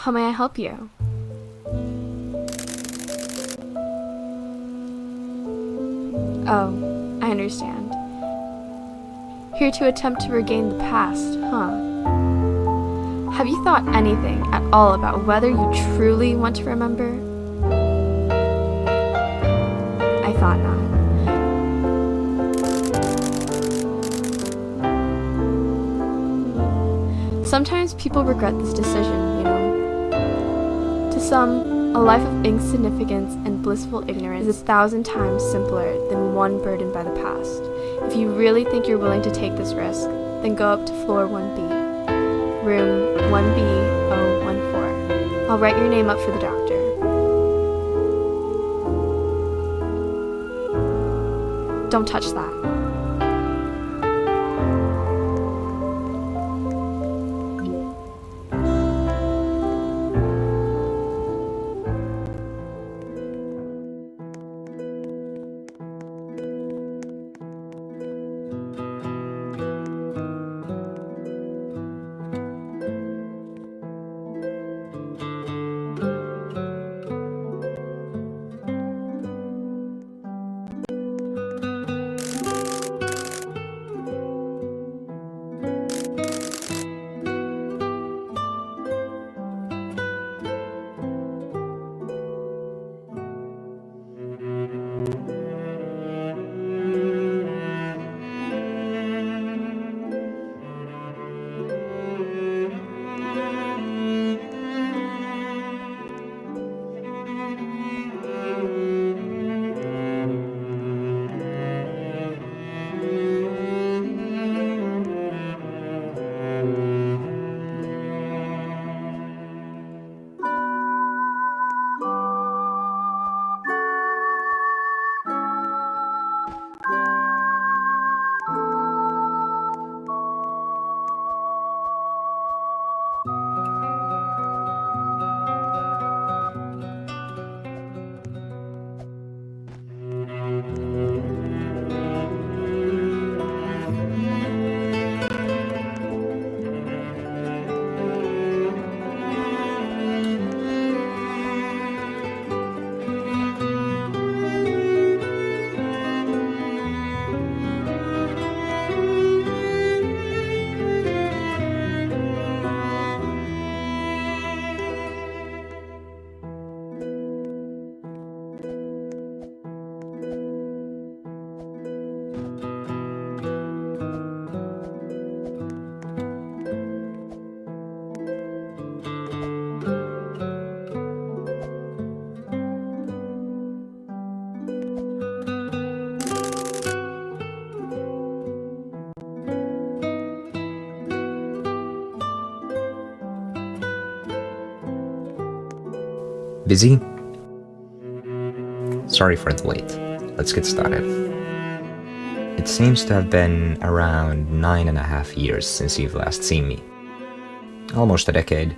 How may I help you? Oh, I understand. Here to attempt to regain the past, huh? Have you thought anything at all about whether you truly want to remember? I thought not. Sometimes people regret this decision, you know. To some, a life of insignificance and blissful ignorance is 1,000 times simpler than one burdened by the past. If you really think you're willing to take this risk, then go up to floor 1B, room 1B014. I'll write your name up for the doctor. Don't touch that. Busy? Sorry for the wait. Let's get started. It seems to have been around 9.5 years since you've last seen me. Almost a decade.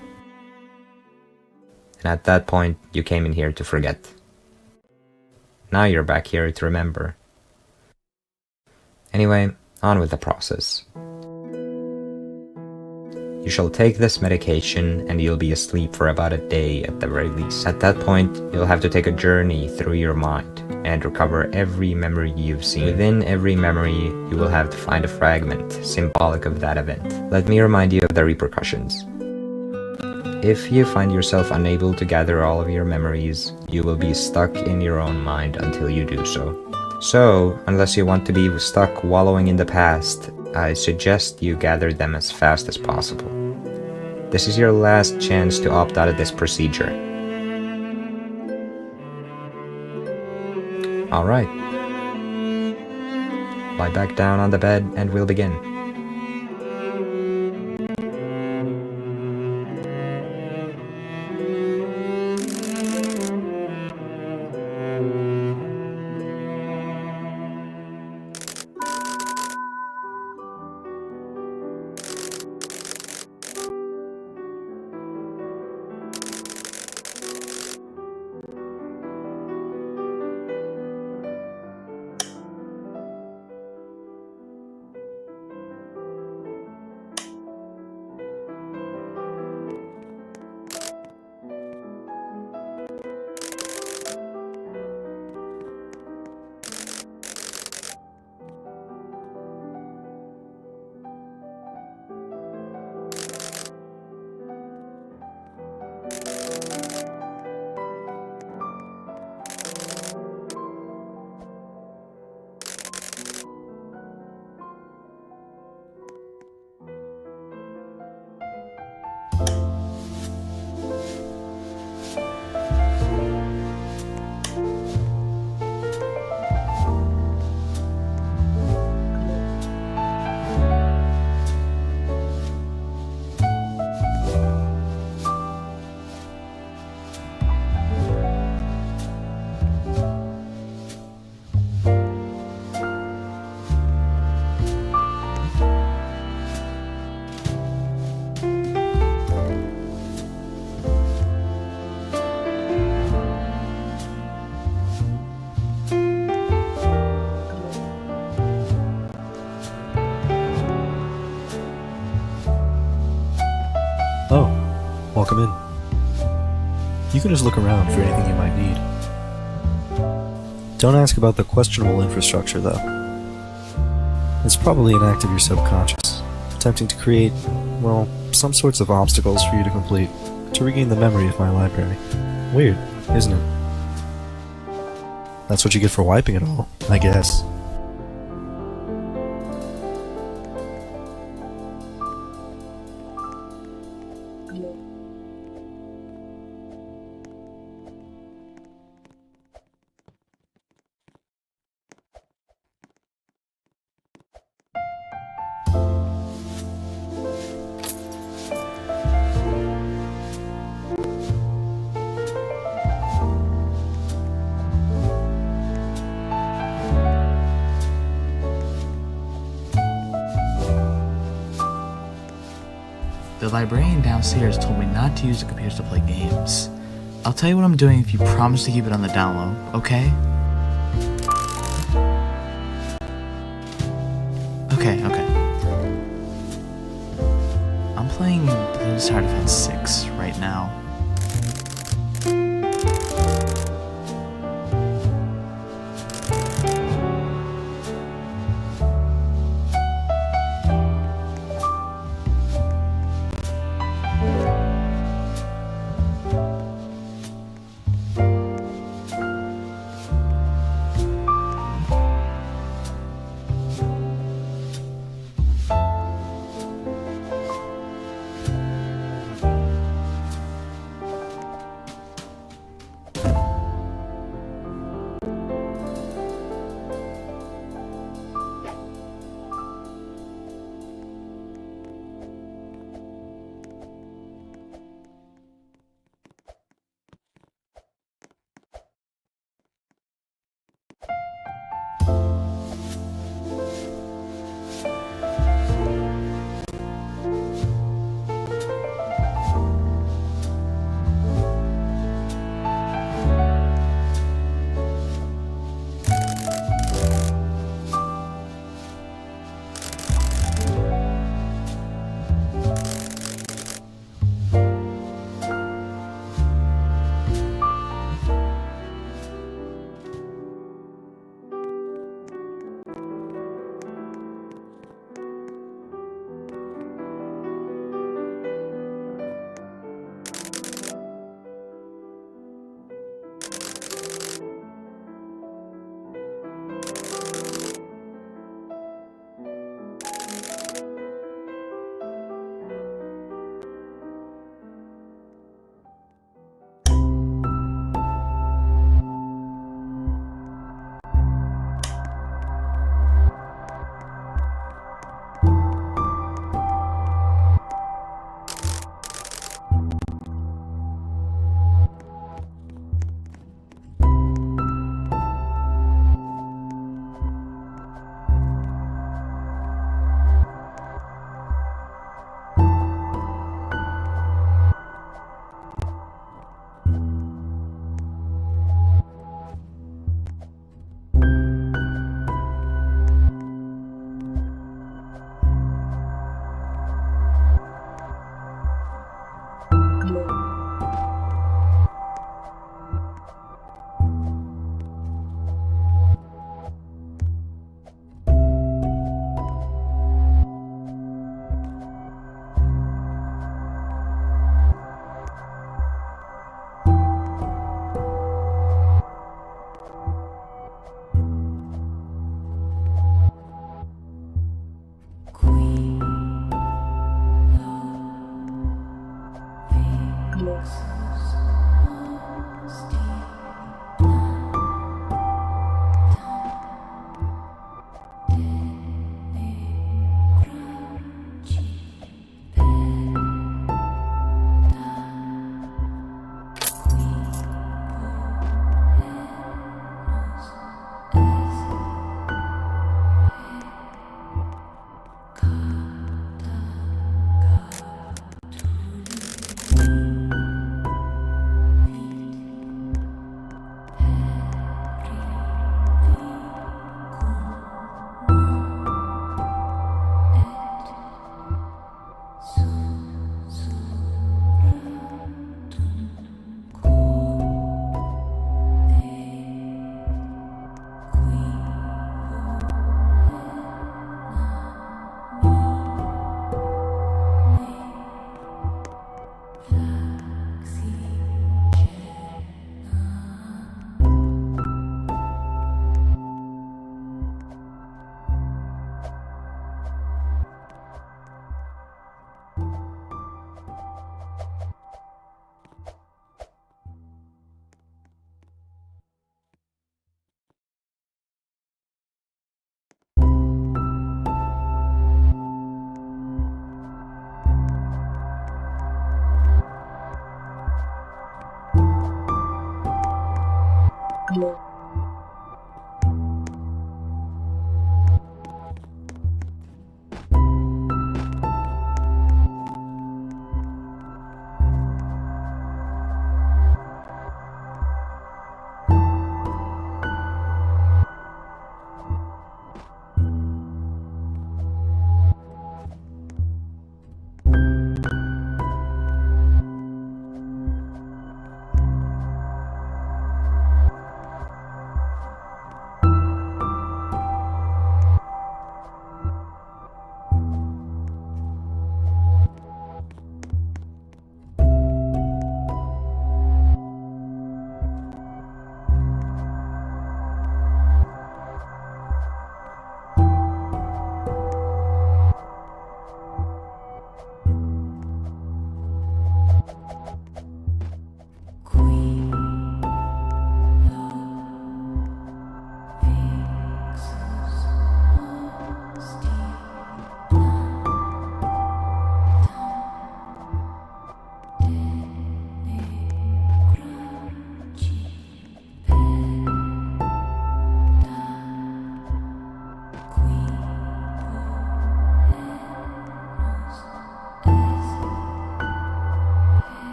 And at that point, you came in here to forget. Now you're back here to remember. Anyway, on with the process. You shall take this medication and you'll be asleep for about a day at the very least. At that point, you'll have to take a journey through your mind and recover every memory you've seen. Within every memory, you will have to find a fragment symbolic of that event. Let me remind you of the repercussions. If you find yourself unable to gather all of your memories, you will be stuck in your own mind until you do so. So, unless you want to be stuck wallowing in the past, I suggest you gather them as fast as possible. This is your last chance to opt out of this procedure. Alright. Lie back down on the bed and we'll begin. welcome in. You can just look around for anything you might need. Don't ask about the questionable infrastructure, though. It's probably an act of your subconscious, attempting to create, well, some sorts of obstacles for you to complete, to regain the memory of my library. Weird, isn't it? That's what you get for wiping it all, I guess. The librarian downstairs told me not to use the computers to play games. I'll tell you what I'm doing if you promise to keep it on the down low, okay? Okay. I'm playing Bloons Tower Defense 6 right now.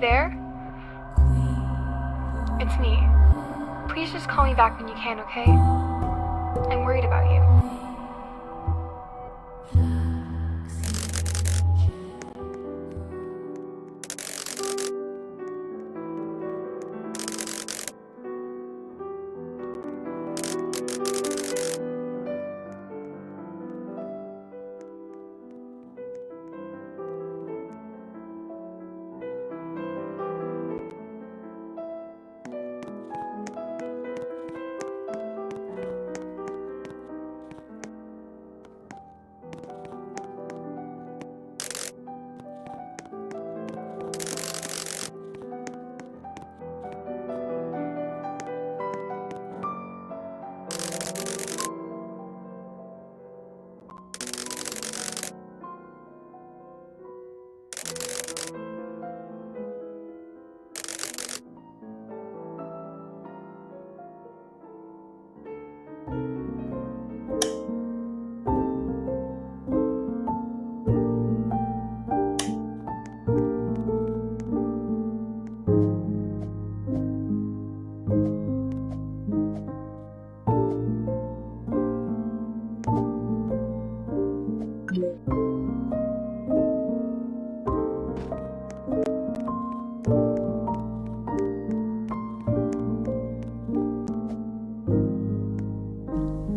there? It's me. Please just call me back when you can, okay? I'm worried about you.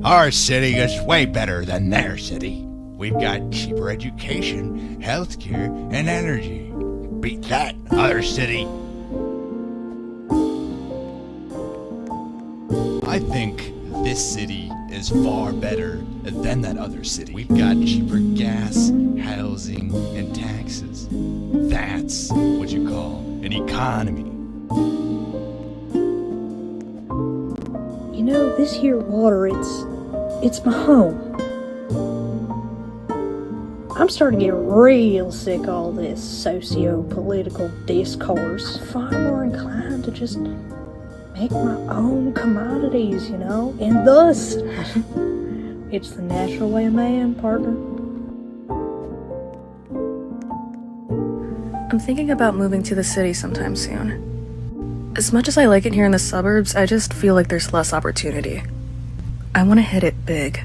Our city is way better than their city. We've got cheaper education, healthcare, and energy. Beat that, other city. I think this city is far better than that other city. We've got cheaper gas, housing, and taxes. That's what you call an economy. You know, this here water, it's my home. I'm starting to get real sick of all this socio-political discourse. Far more inclined to just make my own commodities, you know? And thus, it's the natural way of man, partner. I'm thinking about moving to the city sometime soon. As much as I like it here in the suburbs, I just feel like there's less opportunity. I want to hit it big.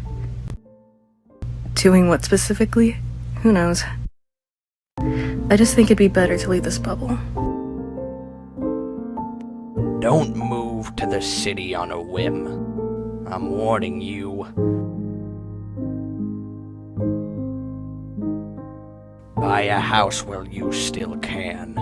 Doing what specifically? Who knows? I just think it'd be better to leave this bubble. Don't move to the city on a whim. I'm warning you. Buy a house while you still can.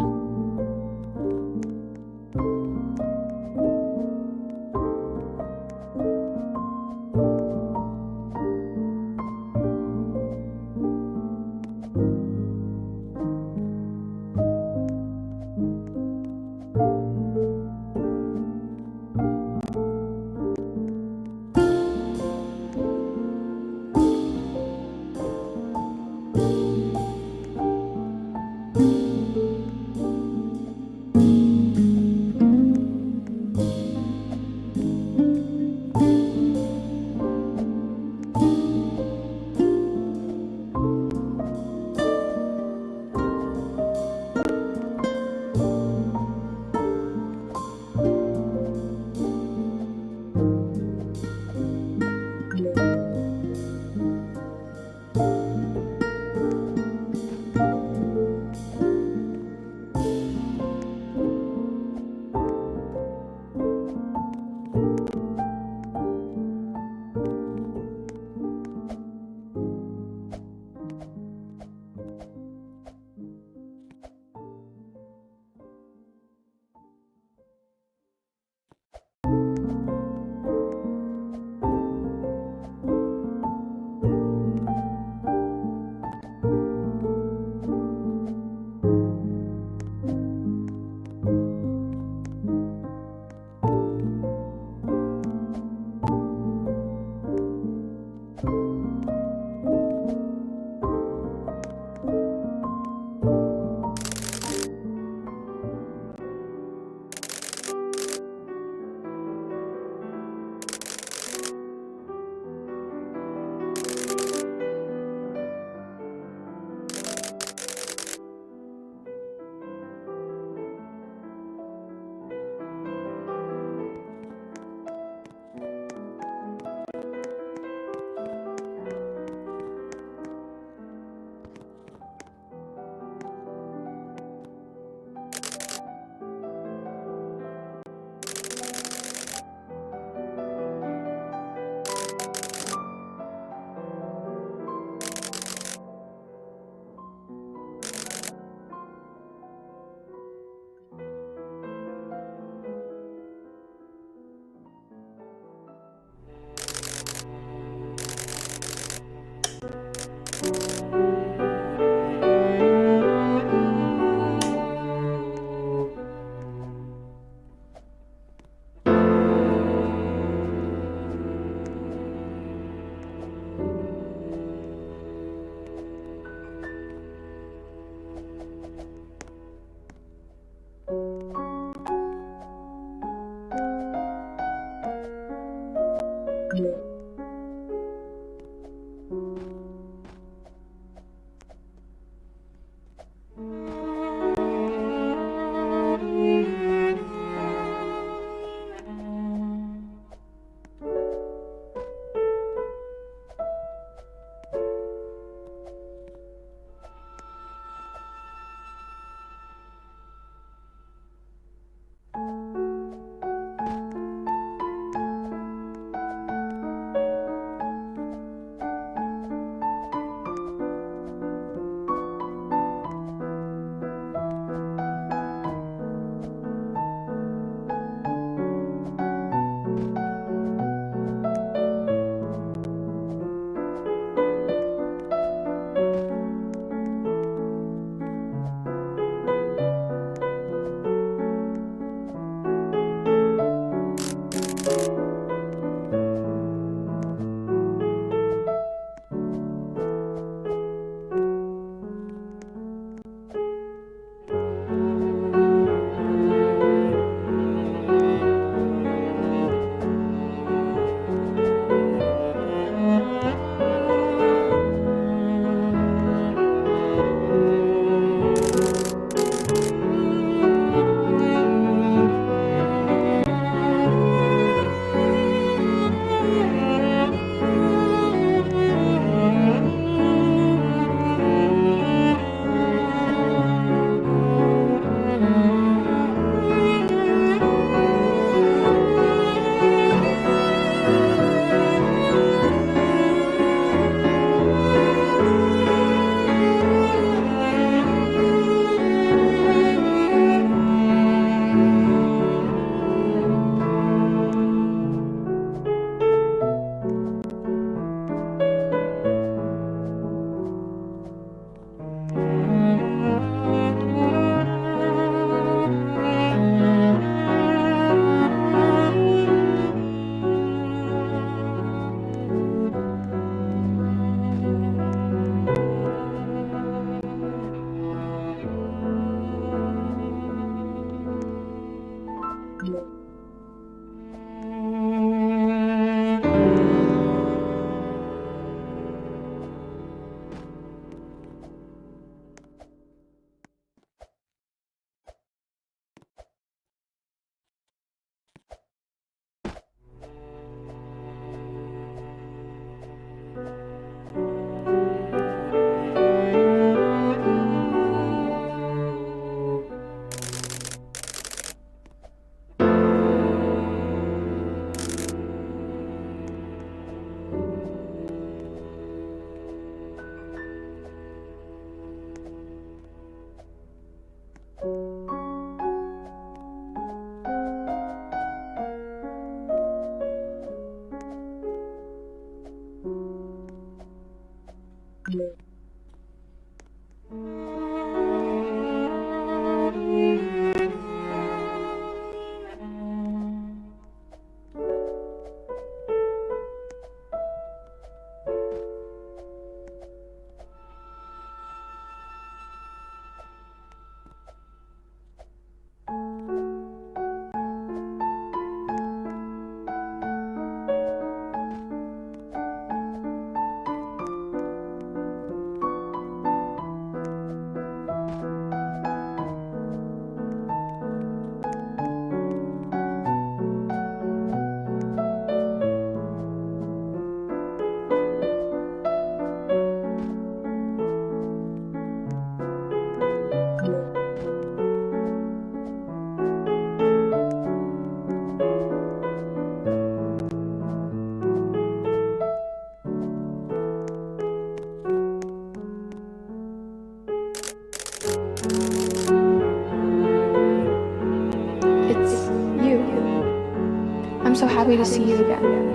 so happy to see you again.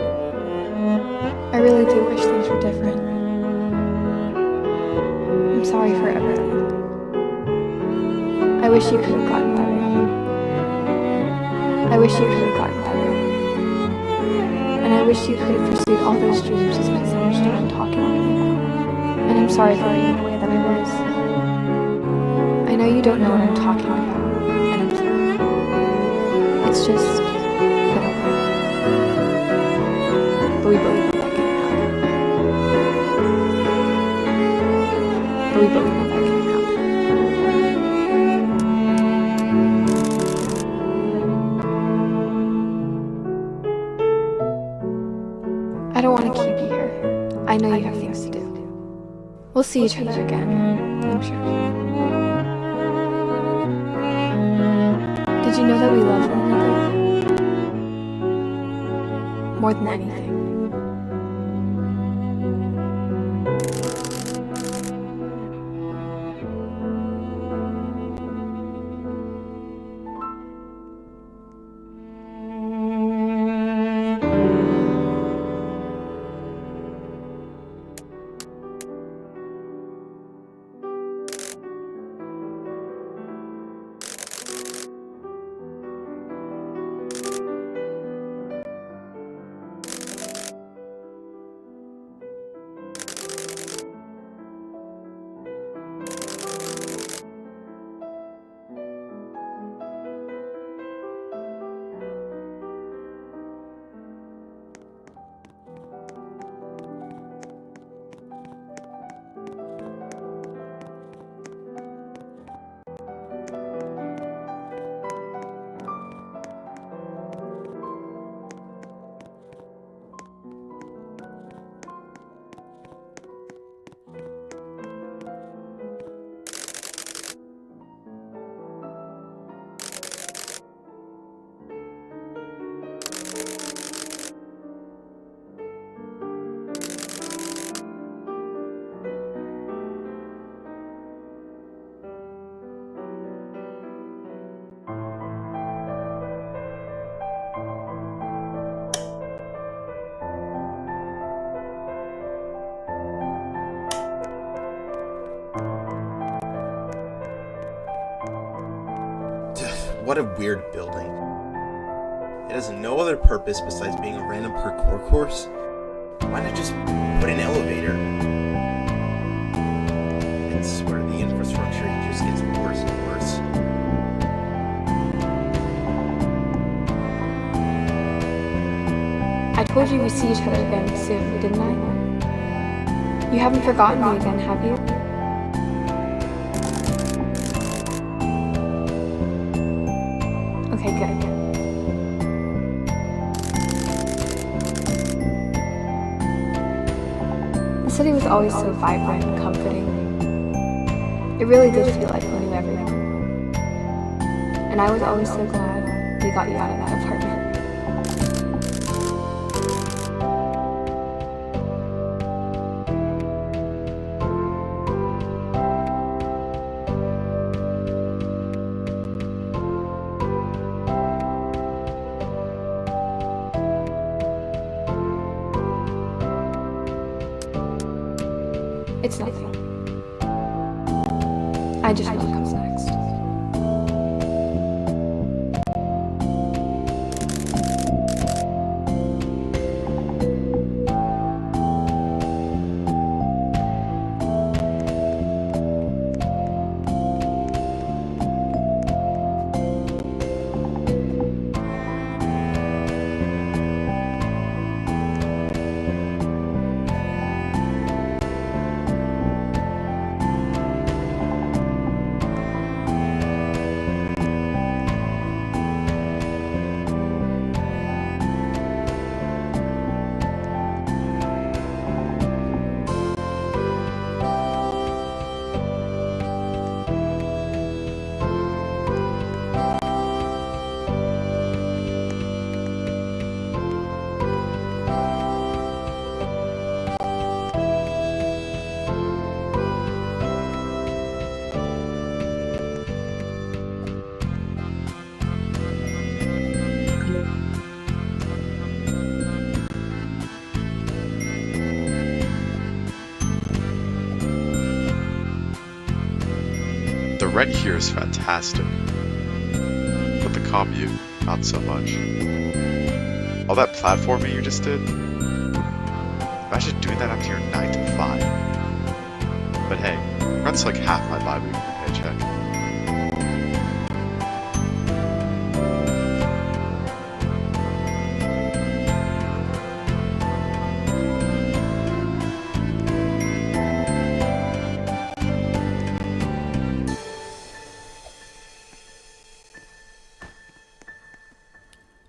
I really do wish things were different. I'm sorry for everything. I wish you could have gotten better. I wish you could have gotten better. And I wish you could have pursued all those dreams you spent so much time talking to me about. And I'm sorry for being the way that I was. I know you don't know what I'm talking about, and I'm sorry. It's just been a while. But we both know that can't happen. But we both know that can't happen. I don't want to keep you here. I know you have things to do. We'll see each other again, I'm sure. Did you know that we love one another? More than anything. What a weird building. It has no other purpose besides being a random parkour course. Why not just put an elevator? I swear the infrastructure just gets worse and worse. I told you we'd see each other again soon, didn't I? You haven't forgotten me again, have you? Okay, good. The city was always so vibrant and comforting. It really did feel like we knew everyone. And I was always so glad we got you out of that apartment. It's nothing. I just know what comes next. The rent here is fantastic, but the commute, not so much. All that platforming you just did? Imagine doing that after your 9 to 5. But hey, rent's like half my bi-weekly paycheck.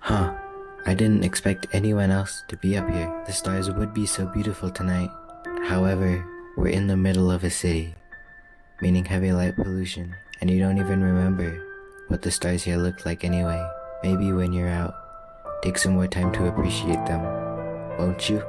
Huh. I didn't expect anyone else to be up here. The stars would be so beautiful tonight. However, we're in the middle of a city, meaning heavy light pollution, and you don't even remember what the stars here look like anyway. Maybe when you're out, take some more time to appreciate them, won't you?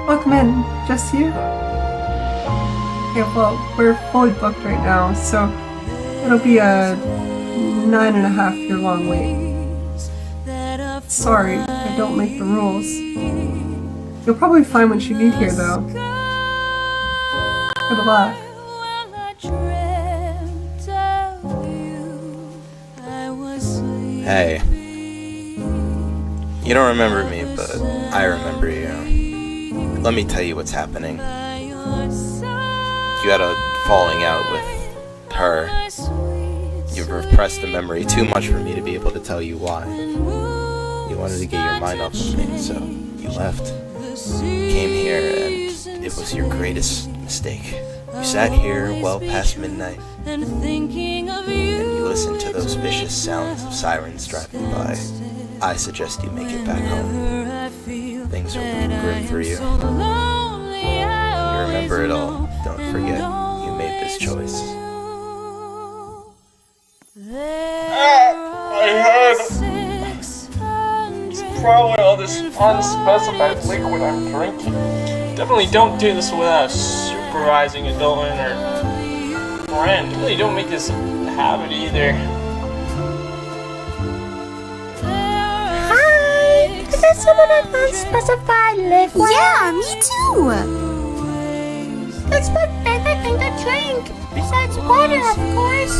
Welcome in. Just you? Okay, well, we're fully booked right now, so it'll be a 9.5-year long wait. Sorry, I don't make the rules. You'll probably find what you need here, though. Good luck. Hey. You don't remember me, but I remember you. Let me tell you what's happening. You had a falling out with her. You've repressed the memory too much for me to be able to tell you why. You wanted to get your mind off of me, so you left. You came here, and it was your greatest mistake. You sat here well past midnight, and you listened to those vicious sounds of sirens driving by. I suggest you make it back home. Things are looking grim for you. When you remember it all, don't forget you made this choice. My head! It's probably all this unspecified liquid I'm drinking. Definitely don't do this without a supervising adult or friend. Really don't make this a habit either. Hi! Is there someone on unspecified live? Yeah, me too! It's my favorite thing to drink, besides water, of course.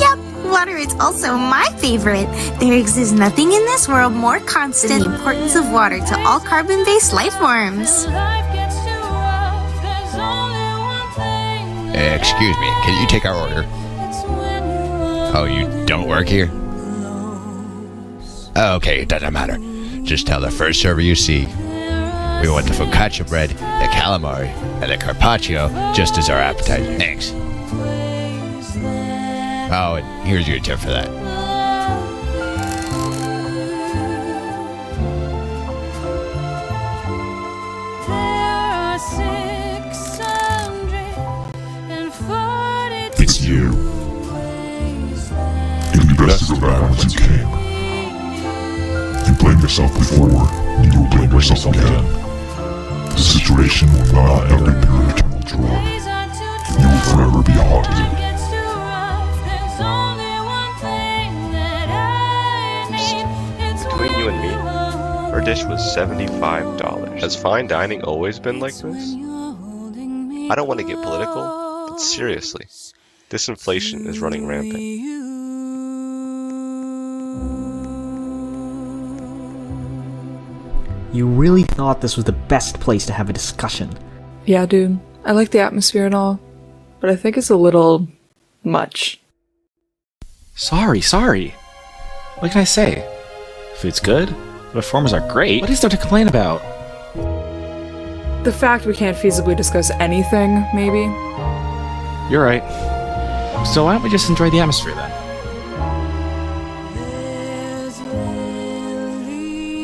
Yep, water is also my favorite. There exists nothing in this world more constant than the importance of water to all carbon-based life forms. Excuse me, can you take our order? Oh, you don't work here? Okay, it doesn't matter. Just tell the first server you see. We want the focaccia bread, the calamari, and the carpaccio just as our appetizer. Thanks. Oh, and here's your tip for that. It's you. It'll be best to go back once you came. You blamed yourself before, and you will blame yourself again. The situation will not ever be your eternal joy. You will forever be haunted. Between you and me, our dish was $75. Has fine dining always been like this? I don't want to get political, but seriously, this inflation is running rampant. You really thought this was the best place to have a discussion. Yeah, dude. I like the atmosphere and all, but I think it's a little much. Sorry. What can I say? Food's good, the performers are great. What is there to complain about? The fact we can't feasibly discuss anything, maybe? You're right. So why don't we just enjoy the atmosphere then?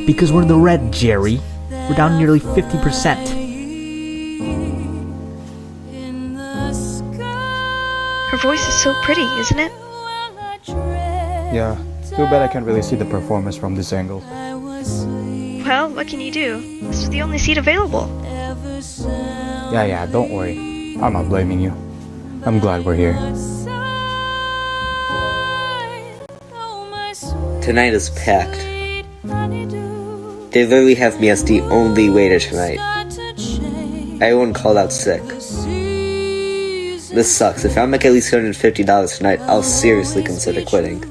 Because we're in the red, Jerry. We're down nearly 50%. Her voice is so pretty, isn't it? Yeah, too bad I can't really see the performance from this angle. Well, what can you do? This was the only seat available. Yeah, don't worry. I'm not blaming you. I'm glad we're here. Tonight is packed. They literally have me as the only waiter tonight. Everyone called out sick. This sucks. If I make at least $250 tonight, I'll seriously consider quitting.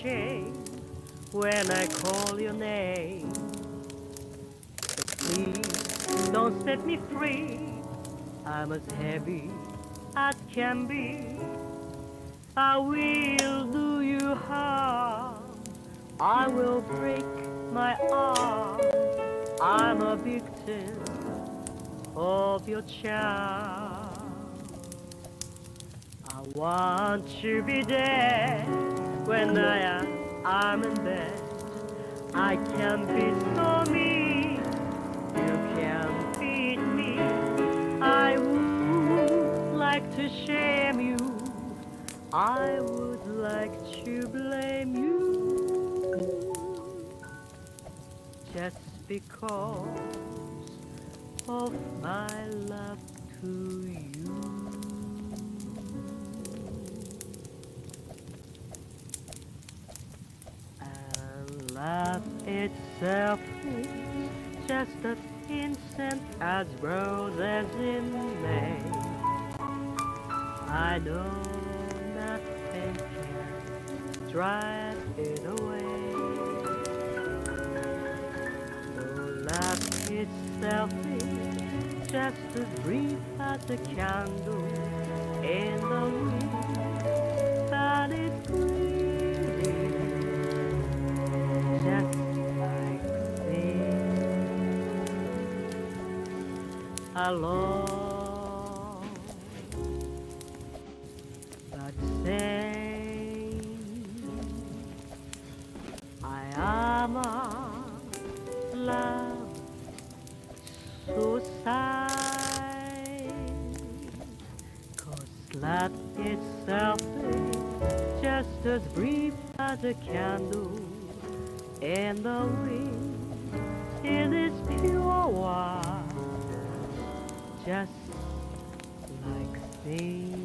shame when I call your name. So please don't set me free. I'm as heavy as can be. I will do you harm. I will break my arm. I'm a victim of your charm. I want to be dead when I'm in bed. I can be so mean, you can beat me. I would like to shame you, I would like to blame you, just because of my love to you. And love itself is just as innocent as roses in May. I know nothing can drive it away. No, love itself is just as brief as a candle in the wind, but it's greedy, just like this. Alone, but same. I am a love suicide, 'cause love itself is just as brief as a candle in the wind. It is pure water, just like things.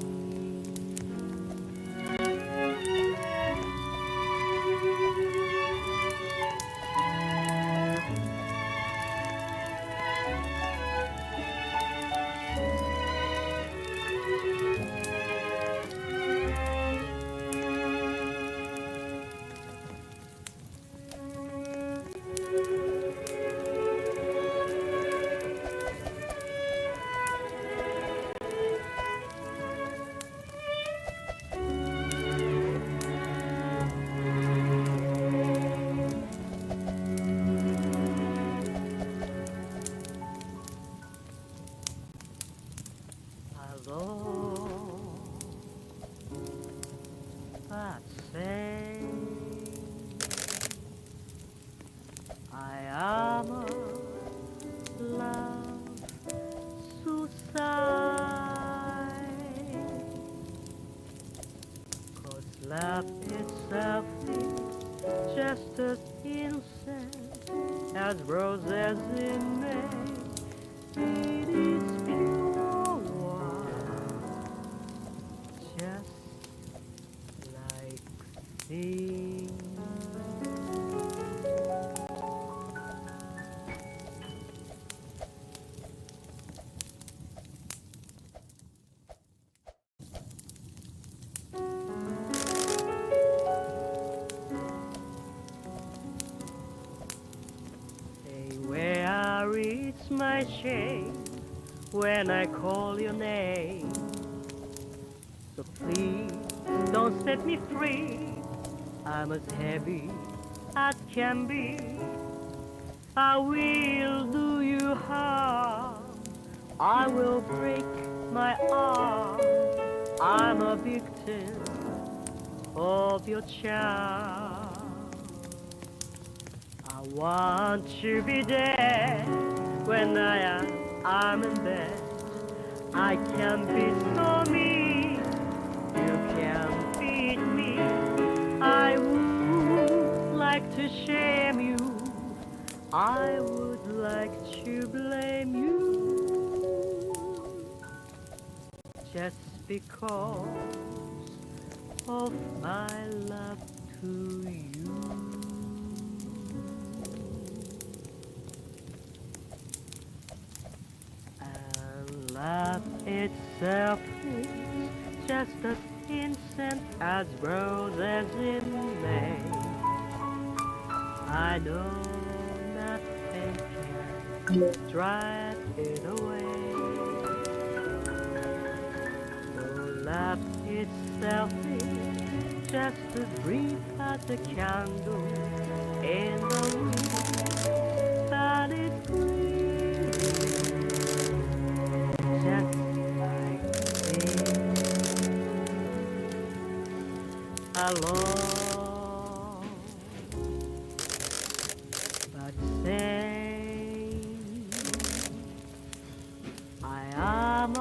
Roses in May, it is pure water, just like things. It's my shame when I call your name. So please don't set me free. I'm as heavy as can be. I will do you harm. I will break my arm. I'm a victim of your charm. I want to be dead when I'm in bed. I can be so mean, you can beat me. I would like to shame you, I would like to blame you, just because of my love to you. Love itself is just as innocent as roses in May. I know nothing can drive it away. So love is selfish, just as brief as a candle in the wind, but it's green, just like this. Alone, but sane. I am a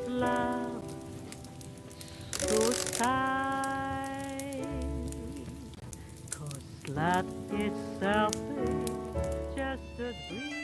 love suicide, 'cause love is selfish, just as brief.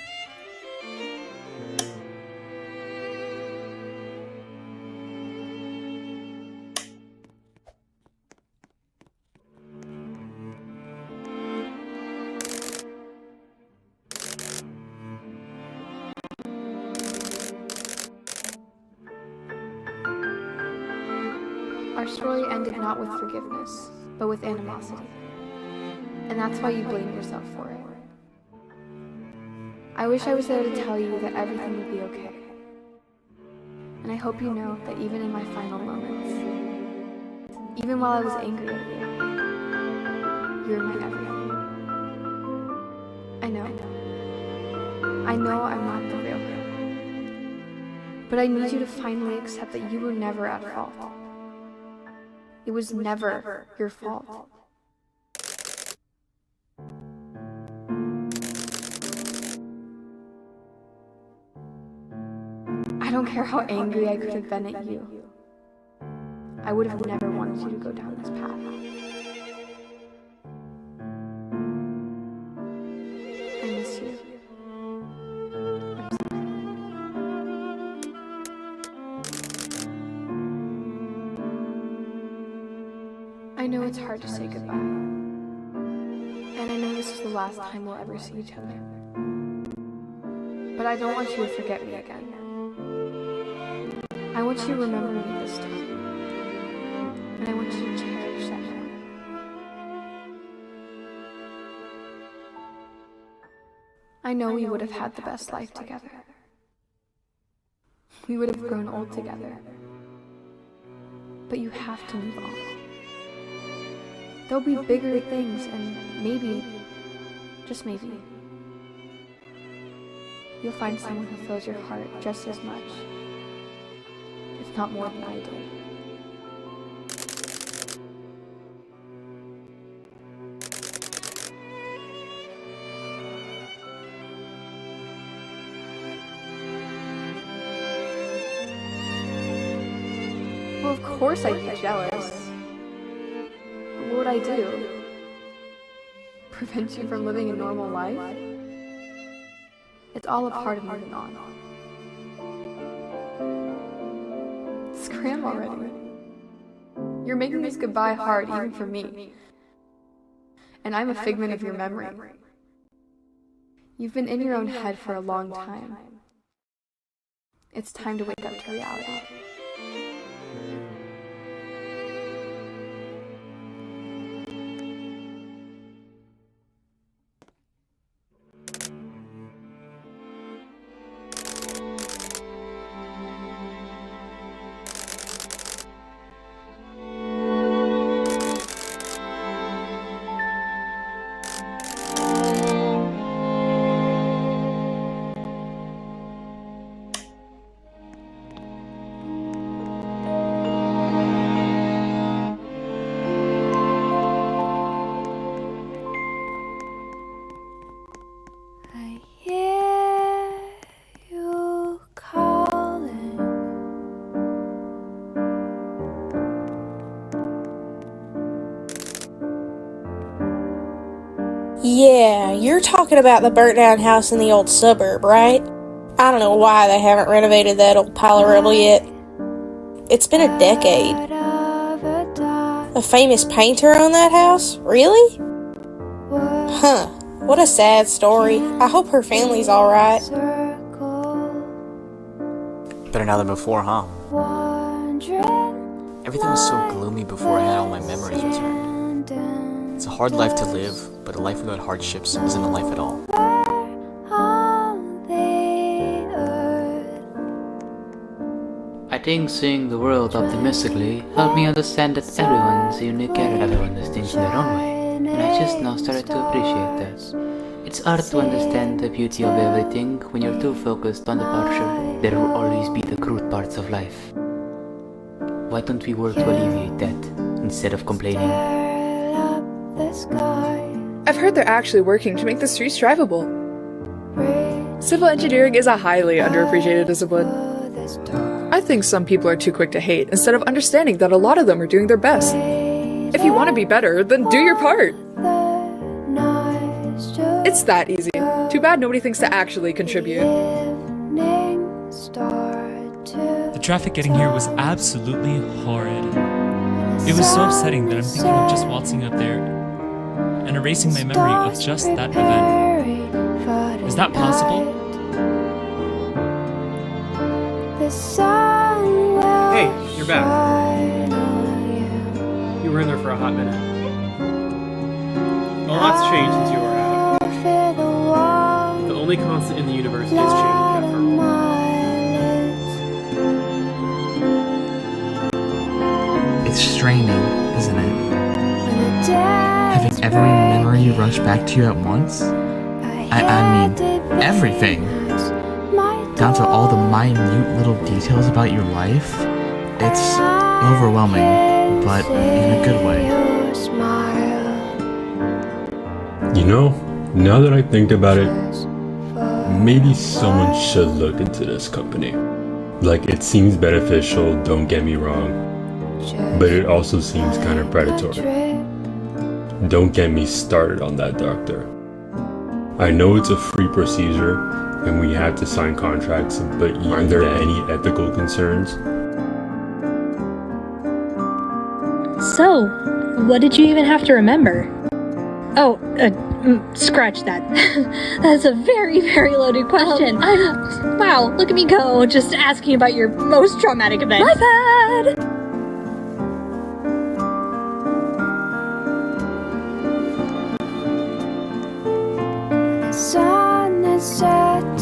Our story ended not with forgiveness, but with animosity. And that's why you blame yourself for it. I wish I was there to tell you that everything would be okay. And I hope you know that even in my final moments, even while I was angry at you, you're my everything. I know I'm not the real her. But I need you to finally accept that you were never at fault. It was never your fault. I don't care how angry I could have been at you. I would have never wanted you to go down this path. I miss you. I know it's hard to say goodbye. And I know this is the last time we'll ever see each other. But I don't want you to forget me again. I want you to remember me this time. And I want you to cherish that moment. I know we would have had the best life together. We would have grown old together. But you have to move on. There'll be bigger things, and maybe, just maybe, you'll find someone who fills your heart just as much, if not more than I did. Well, of course I'd be jealous. What would I do? Prevent you from living a normal life? It's all a part of moving on. Scram already. You're making this goodbye hard even for me. And I'm a figment of your memory. You've been in your own head for a long time. It's time to wake up to reality. Yeah, you're talking about the burnt down house in the old suburb, right? I don't know why they haven't renovated that old pile of rubble yet. It's been a decade. A famous painter owned that house? Really? Huh. What a sad story. I hope her family's alright. Better now than before, huh? Everything was so gloomy before I had all my memories returned. It's a hard life to live, but a life without hardships isn't a life at all. I think seeing the world optimistically helped me understand that everyone's a unique character, everyone distinct in their own way, and I just now started to appreciate that. It's hard to understand the beauty of everything when you're too focused on the partial. There will always be the crude parts of life. Why don't we work to alleviate that, instead of complaining? I've heard they're actually working to make the streets drivable. Civil engineering is a highly underappreciated discipline. I think some people are too quick to hate instead of understanding that a lot of them are doing their best. If you want to be better, then do your part. It's that easy. Too bad nobody thinks to actually contribute. The traffic getting here was absolutely horrid. It was so upsetting that I'm thinking of just waltzing up there and erasing my memory of just that event. Is that possible? Hey, you're back. You were in there for a hot minute. A lot's changed since you were out. The only constant in the universe is change, Pepper. It's straining, isn't it? Having every memory rush back to you at once? I mean, everything! Down to all the minute little details about your life. It's overwhelming, but in a good way. You know, now that I think about it, maybe someone should look into this company. Like, it seems beneficial, don't get me wrong, but it also seems kind of predatory. Don't get me started on that, doctor. I know it's a free procedure, and we have to sign contracts, but aren't there any ethical concerns? So, what did you even have to remember? Oh, scratch that. That's a very, very loaded question. Wow, look at me go, just asking about your most traumatic event. My bad!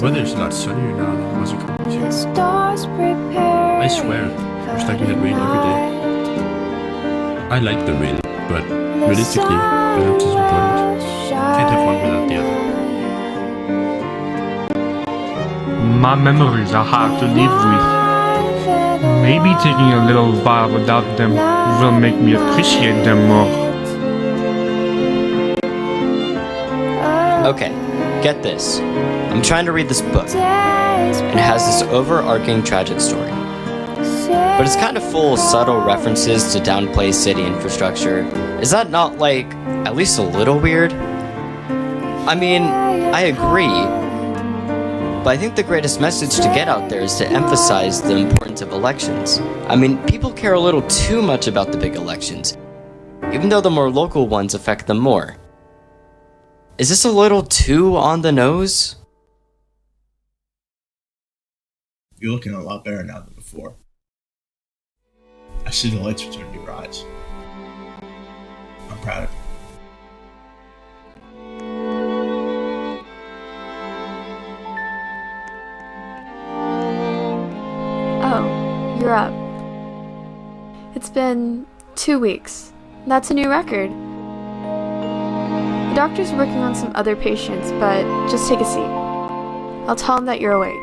Weather's a lot sunnier now than it was a couple of years ago. I swear, it's like we had rain every day. I like the rain, but realistically, balance is important. Can't have one without the other. My memories are hard to live with. Maybe taking a little while without them will make me appreciate them more. Okay, get this. I'm trying to read this book, and it has this overarching tragic story. But it's kind of full of subtle references to downplay city infrastructure. Is that not, like, at least a little weird? I mean, I agree, but I think the greatest message to get out there is to emphasize the importance of elections. I mean, people care a little too much about the big elections, even though the more local ones affect them more. Is this a little too on the nose? You're looking a lot better now than before. I see the lights return to your eyes. I'm proud of you. Oh, you're up. It's been 2 weeks. That's a new record. The doctor's working on some other patients, but just take a seat. I'll tell him that you're awake.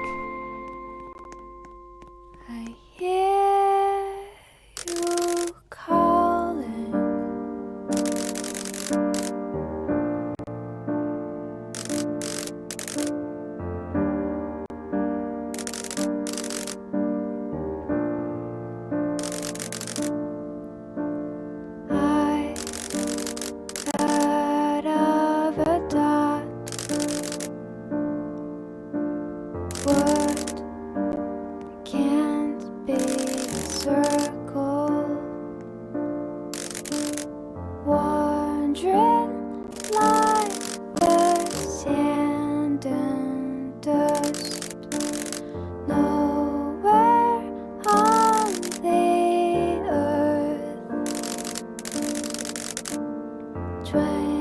Try